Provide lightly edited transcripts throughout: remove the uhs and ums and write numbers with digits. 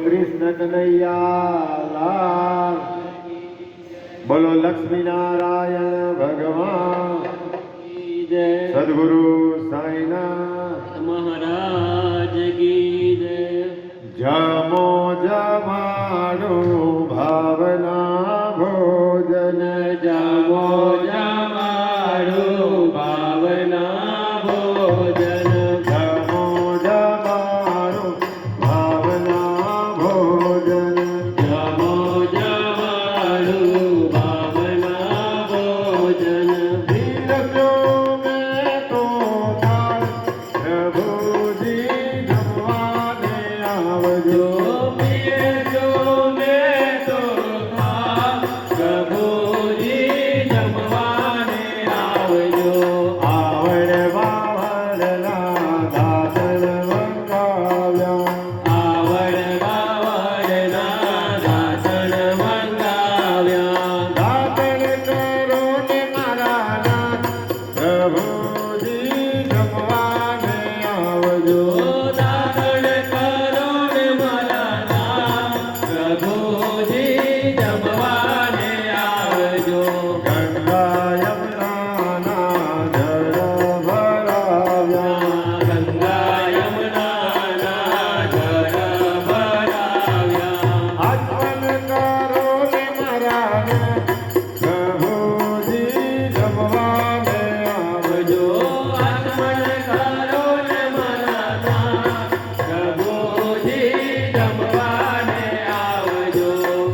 કૃષ્ણ કનૈયા લાલ, બોલો લક્ષ્મી નારાયણ ભગવાન જય, સદગુરુ સાઈનાથ મહારાજ કી જય. જમો જમાડું ભાવના ભોજન, જમો જમાડું ભાવના ભોજન, જમો જમાડું ભાવના ભોજન, જમો જમાડું ભાવના ભોજન. પીરસ્યો મેં તો થાળ, પ્રભુજી જમવાને આવજો. પીરસ્યો મેં તો થાળ, પ્રભુજી જમવાને આવજો. આવડ વાવડના દાતણ મંગાવ્યા, આવડ બાવડના દાતણ મંગાવ્યા. દાતણ કરો ને મારા નાથ, પ્રભુજી જમવાને આવજો. દાતણ કરો ને મારા નામ, પ્રભુજી જમવાને આવજો. ગંગા યમુનાના જળ ભરાવ્યા, ગંગા યમુનાના જળ ભરાવ્યા. આગમન કરો ને મારા નાથ, પ્રભુજી જમવાને આવજો. આગમન કરો ને મારા નામ, પ્રભુજી જમવાને આવજો.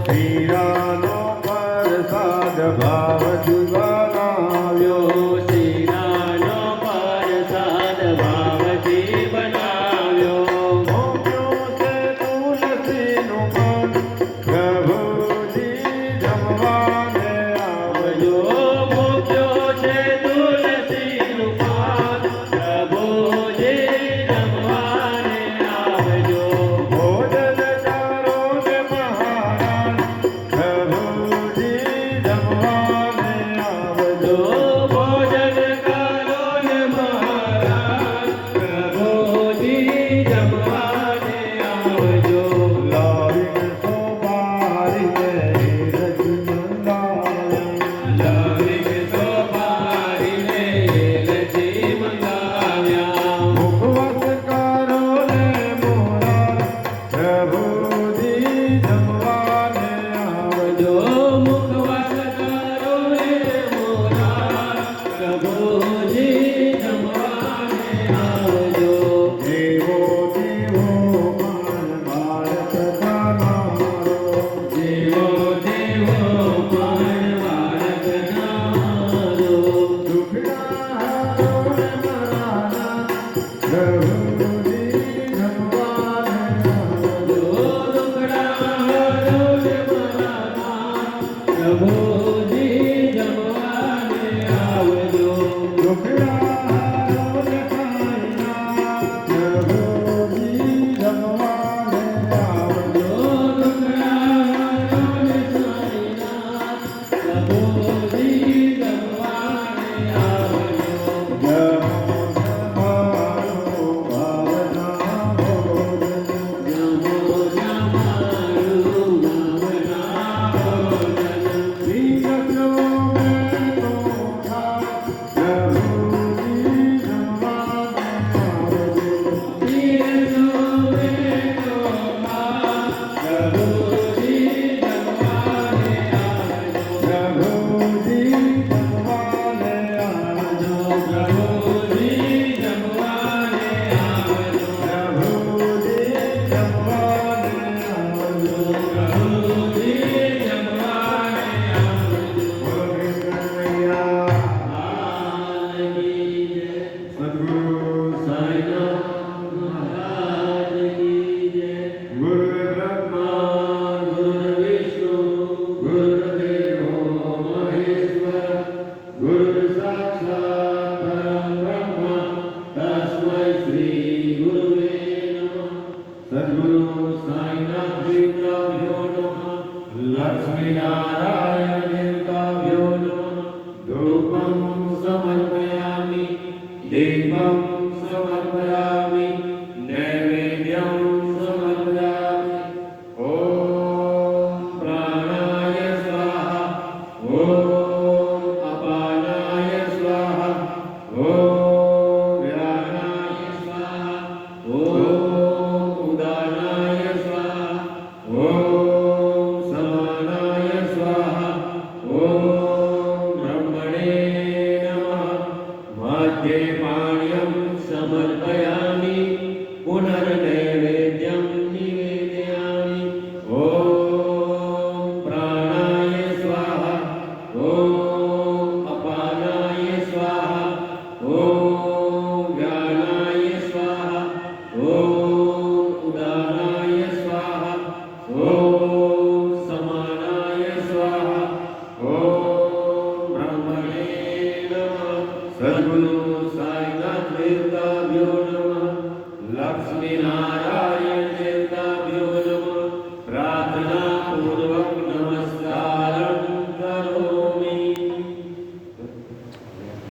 હીરાનો પ્રસાદ ભાવથી બનાવ્યો, શીરાનો પ્રસાદ ભાવથી બનાવ્યો. મોક્યો છે તુલસીનું પાન, પ્રભુજી જમવાને આવજો. મૂક્યો છે તુલસીનું પાન, પ્રભુજી જમવાને આવજો. ભોજન કરો ને મહારાજ, પ્રભુજી જમવાને આવજો. ભોજન કરો ને મહારાજ, પ્રભુજી જમવાને આવજો. લાવીને સોપારીને રજ મંગાવ્યા, લાવીને સોપારીને લજી મંગાવ્યા. મુખવાસ કરો ને મોરા, પ્રભુજી જમવાને આવજો. મુખવાસ કરો ને મોરા, પ્રભુજી જમવાને આવજો. દેવો દેવો માન ભારત તમારો, દેવો દેવો પણ ભારત નારો. દુખડા હારો ને મારા નાથ, પ્રભુજી જમવાને આવજો. દુખડા હારો ને મારા નાથ, પ્રભુજી જમવાને આવજો. દુખડા હારો ને સાઈનાથ, પ્રભુજી જમવાને આવજો. દુખડા હારો ને સાઈનાથ, પ્રભુજી જમવાને આવજો. જમો જમાડો હોનર નહીં